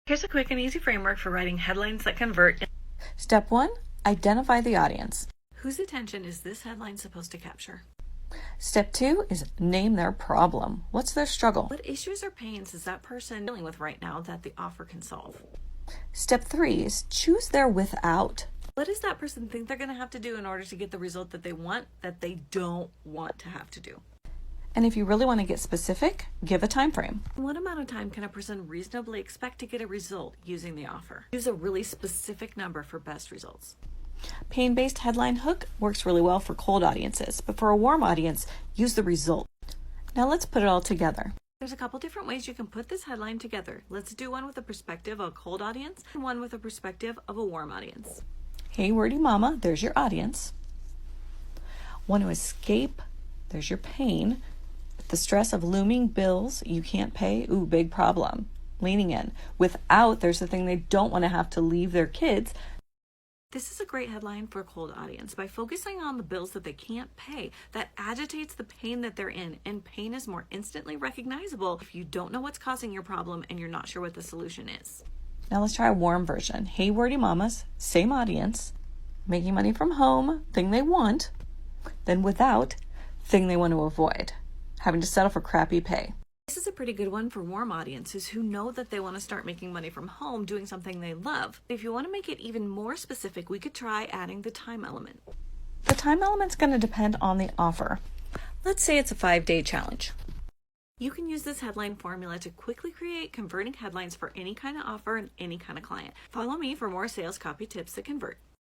Here's a quick and easy framework for writing headlines that convert. Step 1, identify the audience. Whose attention is this headline supposed to capture? Step 2 is name their problem. What's their struggle? What issues or pains is that person dealing with right now that the offer can solve? Step 3 is choose their without. What does that person think they're going to have to do in order to get the result that they want that they don't want to have to do? And if you really want to get specific, give a time frame. What amount of time can a person reasonably expect to get a result using the offer? Use a really specific number for best results. Pain-based headline hook works really well for cold audiences, but for a warm audience, use the result. Now let's put it all together. There's a couple different ways you can put this headline together. Let's do one with the perspective of a cold audience and one with the perspective of a warm audience. Hey, Wordy Mama, there's your audience. Want to escape? There's your pain. The stress of looming bills you can't pay, ooh, big problem. Leaning in. Without, there's the thing they don't want to have to leave their kids. This is a great headline for a cold audience. By focusing on the bills that they can't pay, that agitates the pain that they're in, and pain is more instantly recognizable if you don't know what's causing your problem and you're not sure what the solution is. Now let's try a warm version. Hey, Wordy Mamas, same audience, making money from home, thing they want, then without, thing they want to avoid, having to settle for crappy pay. This is a pretty good one for warm audiences who know that they want to start making money from home doing something they love. If you want to make it even more specific, we could try adding the time element. The time element's going to depend on the offer. Let's say it's a 5-day challenge. You can use this headline formula to quickly create converting headlines for any kind of offer and any kind of client. Follow me for more sales copy tips that convert.